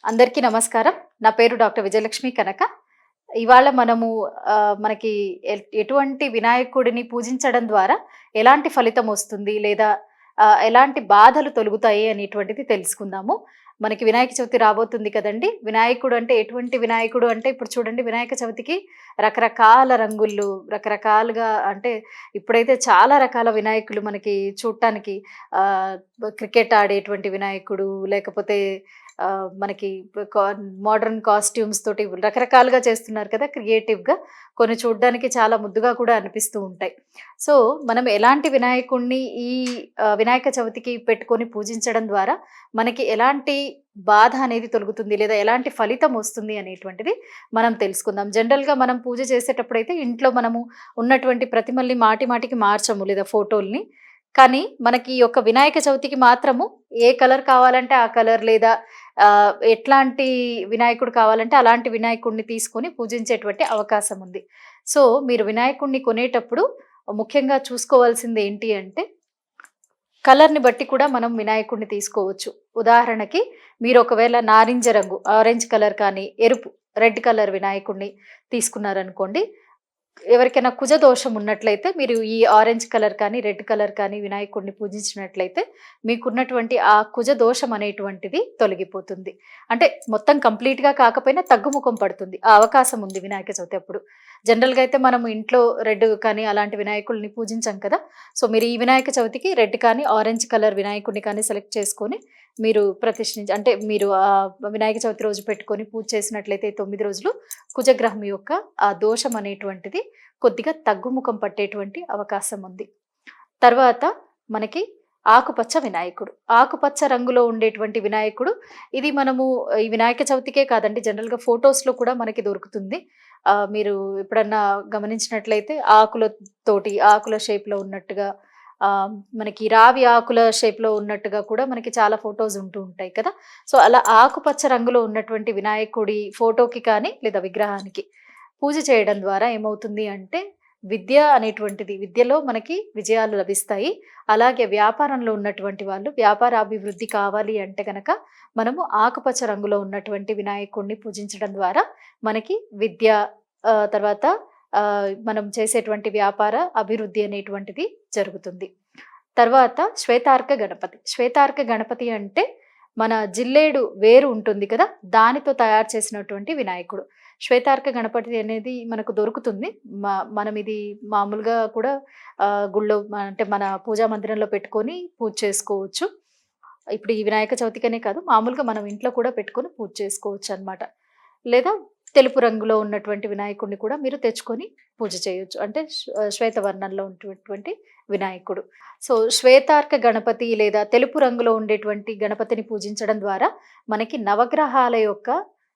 అందరికీ నమస్కారం. నా పేరు డాక్టర్ విజయలక్ష్మి కనక. ఇవాళ మనము మనకి ఎటువంటి వినాయకుడిని పూజించడం ద్వారా ఎలాంటి ఫలితం వస్తుంది? లేదా ఎలాంటి బాధలు తొలగుతాయి అనేటువంటిది తెలుసుకుందాము. మనకి వినాయక చవితి రాబోతుంది కదండీ! వినాయకుడు అంటే ఎటువంటి వినాయకుడు అంటే ఇప్పుడు చూడండి వినాయక చవితికి రకరకాల రంగులు, రకరకాలుగా అంటే ఇప్పుడైతే చాలా రకాల వినాయకులు మనకి చూడటానికి క్రికెట్ ఆడేటువంటి వినాయకుడు, లేకపోతే మనకి కా మోడర్న్ కాస్ట్యూమ్స్ తోటి రకరకాలుగా చేస్తున్నారు కదా! క్రియేటివ్‌గా. కొన్ని చూడ్డానికి చాలా ముద్దుగా కూడా అనిపిస్తూ ఉంటాయి. సో, మనం ఎలాంటి వినాయకుడిని ఈ వినాయక చవితికి పెట్టుకొని పూజించడం ద్వారా మనకి ఎలాంటి బాధ అనేది తొలగుతుంది? లేదా ఎలాంటి ఫలితం వస్తుంది అనేటువంటిది మనం తెలుసుకుందాం. జనరల్‌గా మనం పూజ చేసేటప్పుడైతే ఇంట్లో మనము ఉన్నటువంటి ప్రతిమల్ని మాటి మాటికి మార్చము లేదా ఫోటోల్ని. కానీ మనకి ఈ యొక్క వినాయక చవితికి మాత్రము ఏ కలర్ కావాలంటే ఆ కలర్ లేదా ఎట్లాంటి వినాయకుడు కావాలంటే అలాంటి వినాయకుడిని తీసుకొని పూజించేటువంటి అవకాశం ఉంది. సో, మీరు వినాయకుడిని కొనేటప్పుడు ముఖ్యంగా చూసుకోవాల్సింది ఏంటి అంటే, కలర్‌ని బట్టి కూడా మనం వినాయకుడిని తీసుకోవచ్చు. ఉదాహరణకి మీరు ఒకవేళ నారింజ రంగు, ఆరెంజ్ కలర్ కానీ, ఎరుపు, రెడ్ కలర్ వినాయకుడిని తీసుకున్నారనుకోండి, ఎవరికైనా కుజ దోషం ఉన్నట్లయితే మీరు ఈ ఆరెంజ్ కలర్ కానీ, రెడ్ కలర్ కానీ వినాయకుడిని పూజించినట్లయితే మీకున్నటువంటి ఆ కుజ దోషం అనేటువంటిది తొలగిపోతుంది. అంటే మొత్తం కంప్లీట్‌గా కాకపోయినా తగ్గుముఖం పడుతుంది. ఆ అవకాశం ఉంది వినాయక చవితి అప్పుడు. జనరల్‌గా అయితే మనం ఇంట్లో రెడ్ కానీ అలాంటి వినాయకుల్ని పూజించం కదా! సో, మీరు ఈ వినాయక చవితికి రెడ్ కానీ, ఆరెంజ్ కలర్ వినాయకుడిని కానీ సెలెక్ట్ చేసుకొని మీరు అంటే మీరు వినాయక చవితి రోజు పెట్టుకొని పూజ చేసినట్లయితే 9 రోజులు కుజగ్రహం యొక్క ఆ దోషం అనేటువంటిది కొద్దిగా తగ్గుముఖం పట్టేటువంటి అవకాశం ఉంది. తర్వాత మనకి ఆకుపచ్చ వినాయకుడు. ఆకుపచ్చ రంగులో ఉండేటువంటి వినాయకుడు ఇది మనము ఈ వినాయక చవితికే కాదండి జనరల్‌గా ఫోటోస్‌లో కూడా మనకి దొరుకుతుంది. మీరు ఎప్పుడన్నా గమనించినట్లయితే ఆకుల షేప్‌లో ఉన్నట్టుగా మనకి రావి ఆకుల షేప్‌లో ఉన్నట్టుగా కూడా మనకి చాలా ఫోటోస్ ఉంటూ ఉంటాయి కదా! సో, అలా ఆకుపచ్చ రంగులో ఉన్నటువంటి వినాయకుడి ఫోటోకి కానీ లేదా విగ్రహానికి పూజ చేయడం ద్వారా ఏమవుతుంది అంటే విద్యలో మనకి విజయాలు లభిస్తాయి. అలాగే వ్యాపారంలో ఉన్నటువంటి వాళ్ళు వ్యాపార అభివృద్ధి కావాలి అంటే గనక మనము ఆకుపచ్చ రంగులో ఉన్నటువంటి వినాయకుడిని పూజించడం ద్వారా మనకి విద్య తర్వాత మనం చేసేటువంటి వ్యాపార అభివృద్ధి అనేటువంటిది జరుగుతుంది. తర్వాత శ్వేతార్క గణపతి. శ్వేతార్క గణపతి అంటే మన జిల్లేడు వేరు ఉంటుంది కదా! దానితో తయారు చేసినటువంటి వినాయకుడు. శ్వేతార్క గణపతి అనేది మనకు దొరుకుతుంది. మనం ఇది మామూలుగా కూడా గుళ్ళో అంటే మన పూజా మందిరంలో పెట్టుకొని పూజ చేసుకోవచ్చు. ఇప్పుడు ఈ వినాయక చవితికనే కాదు మామూలుగా మనం ఇంట్లో కూడా పెట్టుకొని పూజ చేసుకోవచ్చనమాట. లేదా తెలుపు రంగులో ఉన్నటువంటి వినాయకుడిని కూడా మీరు తెచ్చుకొని పూజ చేయొచ్చు. అంటే శ్వేతవర్ణంలో ఉన్నటువంటి వినాయకుడు. సో, శ్వేతార్క గణపతి లేదా తెలుపు రంగులో ఉండేటువంటి గణపతిని పూజించడం ద్వారా మనకి నవగ్రహాల యొక్క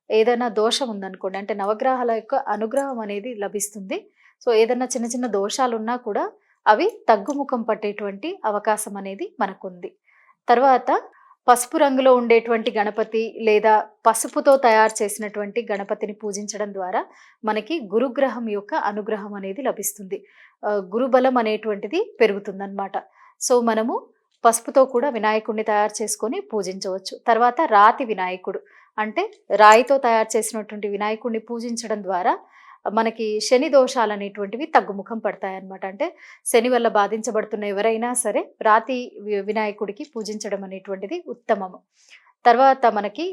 ఏదైనా దోషం ఉందనుకోండి, అంటే నవగ్రహాల యొక్క అనుగ్రహం అనేది లభిస్తుంది. సో, ఏదన్నా చిన్న చిన్న దోషాలున్నా కూడా అవి తగ్గుముఖం పట్టేటువంటి అవకాశం అనేది మనకుంది. తర్వాత పసుపు రంగులో ఉండేటువంటి గణపతి లేదా పసుపుతో తయారు చేసినటువంటి గణపతిని పూజించడం ద్వారా మనకి గురుగ్రహం యొక్క అనుగ్రహం అనేది లభిస్తుంది. గురుబలం అనేటువంటిది పెరుగుతుందన్నమాట. సో, మనము పసుపుతో కూడా వినాయకుడిని తయారు చేసుకొని పూజించవచ్చు. తర్వాత రాతి వినాయకుడు అంటే రాయితో తయారు చేసినటువంటి వినాయకుడిని పూజించడం ద్వారా మనకి శని దోషాలనేటువంటివి తగ్గుముఖం పడతాయన్నమాట. అంటే శని వల్ల బాధించబడుతున్న ఎవరైనా సరే రాతి వినాయకుడికి పూజించడం అనేటువంటిది ఉత్తమము. తర్వాత మనకి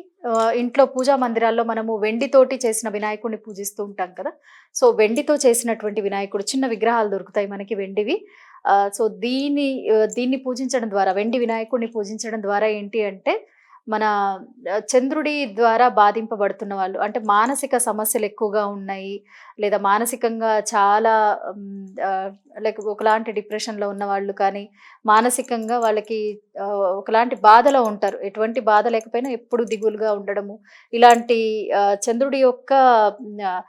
ఇంట్లో పూజా మందిరాల్లో మనము వెండితోటి చేసిన వినాయకుడిని పూజిస్తూ ఉంటాం కదా! సో, వెండితో చేసినటువంటి వినాయకుడు చిన్న విగ్రహాలు దొరుకుతాయి మనకి వెండివి. సో, దీన్ని పూజించడం ద్వారా వెండి వినాయకుడిని పూజించడం ద్వారా ఏంటి అంటే మన చంద్రుడి ద్వారా బాధింపబడుతున్న వాళ్ళు అంటే మానసిక సమస్యలు ఎక్కువగా ఉన్నాయి. లేదా మానసికంగా చాలా లైక్ ఒకలాంటి డిప్రెషన్‌లో ఉన్నవాళ్ళు కానీ, మానసికంగా వాళ్ళకి ఒకలాంటి బాధలో ఉంటారు. ఎటువంటి బాధ లేకపోయినా ఎప్పుడు దిగులుగా ఉండడము. ఇలాంటి చంద్రుడి యొక్క ఆహ్,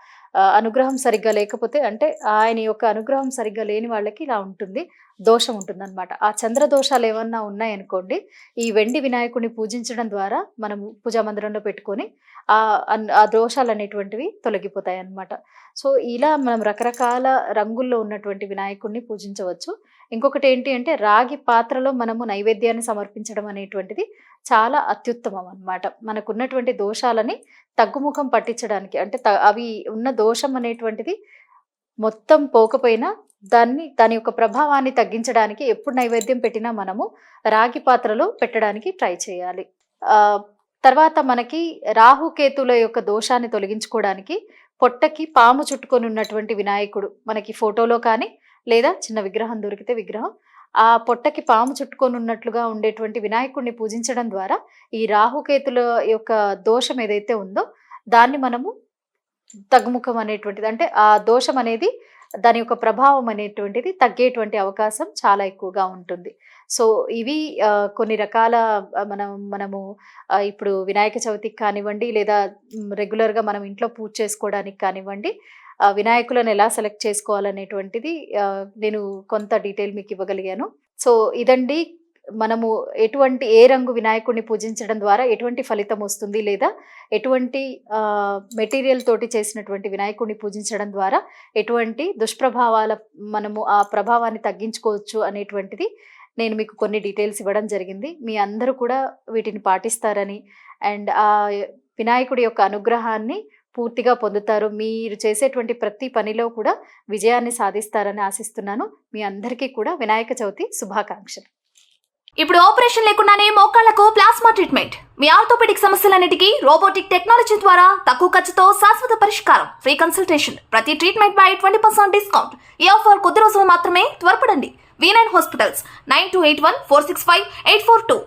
అనుగ్రహం సరిగ్గా లేకపోతే అంటే ఆయన యొక్క అనుగ్రహం సరిగ్గా లేని వాళ్ళకి ఇలా ఉంటుంది. దోషం ఉంటుందన్నమాట. ఆ చంద్ర దోషాలేమన్నా ఉన్నాయనుకోండి, ఈ వెండి వినాయకుడిని పూజించడం ద్వారా మనము పూజా మందిరంలో పెట్టుకొని ఆ దోషాలనేటువంటివి తొలగిపోతాయన్నమాట. సో, ఇలా మనం రకరకాల రంగుల్లో ఉన్నటువంటి వినాయకుడిని పూజించవచ్చు. ఇంకొకటి ఏంటి అంటే రాగి పాత్రలో మనము నైవేద్యాన్ని సమర్పించడం అనేటువంటిది చాలా అత్యుత్తమం అన్నమాట. మనకున్నటువంటి దోషాలని తగ్గుముఖం పట్టించడానికి అంటే అవి ఉన్న దోషం అనేటువంటిది మొత్తం పోకపోయినా దాని యొక్క ప్రభావాన్ని తగ్గించడానికి ఎప్పుడు నైవేద్యం పెట్టినా మనము రాగి పాత్రలో పెట్టడానికి ట్రై చేయాలి. తర్వాత మనకి రాహుకేతుల యొక్క దోషాన్ని తొలగించుకోవడానికి పొట్టకి పాము చుట్టుకొని ఉన్నటువంటి వినాయకుడు మనకి ఫోటోలో కానీ లేదా చిన్న విగ్రహం దొరికితే విగ్రహం ఆ పొట్టకి పాము చుట్టుకొని ఉన్నట్లుగా ఉండేటువంటి వినాయకుడిని పూజించడం ద్వారా ఈ రాహుకేతుల యొక్క దోషం ఏదైతే ఉందో దాన్ని మనము తగ్గుముఖం అనేటువంటిది అంటే ఆ దోషం అనేది దాని యొక్క ప్రభావం అనేటువంటిది తగ్గేటువంటి అవకాశం చాలా ఎక్కువగా ఉంటుంది. సో ఇవి కొన్ని రకాల మనము ఇప్పుడు వినాయక చవితికి కానివ్వండి లేదా రెగ్యులర్గా మనం ఇంట్లో పూజ చేసుకోవడానికి కానివ్వండి వినాయకులను ఎలా సెలెక్ట్ చేసుకోవాలనేటువంటిది నేను కొంత డీటెయిల్ మీకు ఇవ్వగలిగాను. సో ఇదండి మనము ఏ రంగు వినాయకుడిని పూజించడం ద్వారా ఎటువంటి ఫలితం వస్తుంది లేదా ఎటువంటి మెటీరియల్ తోటి చేసినటువంటి వినాయకుడిని పూజించడం ద్వారా ఎటువంటి దుష్ప్రభావాల మనము ఆ ప్రభావాన్ని తగ్గించుకోవచ్చు అనేటువంటిది నేను మీకు కొన్ని డీటెయిల్స్ ఇవ్వడం జరిగింది. మీ అందరూ కూడా వీటిని పాటిస్తారని అండ్ ఆ వినాయకుడి యొక్క అనుగ్రహాన్ని పూర్తిగా పొందుతారు. మీరు చేసేటువంటి ప్రతి పనిలో కూడా విజయాన్ని సాధిస్తారని ఆశిస్తున్నాను. మీ అందరికీ కూడా వినాయక చవితి శుభాకాంక్షలు. ఇప్పుడు ఆపరేషన్ లేకుండానే మోకాళ్లకు ప్లాస్మా ట్రీట్మెంట్. మీ ఆర్థోపెడిక్ సమస్యలన్నిటికీ రోబోటిక్ టెక్నాలజీ ద్వారా తక్కువ ఖర్చుతో శాశ్వత పరిష్కారం. Free consultation. ప్రతి ట్రీట్మెంట్ పై 20% డిస్కౌంట్. ఈ ఆఫర్ కొద్ది రోజులు మాత్రమే. త్వరపడండి. V9 hospitals 9281465842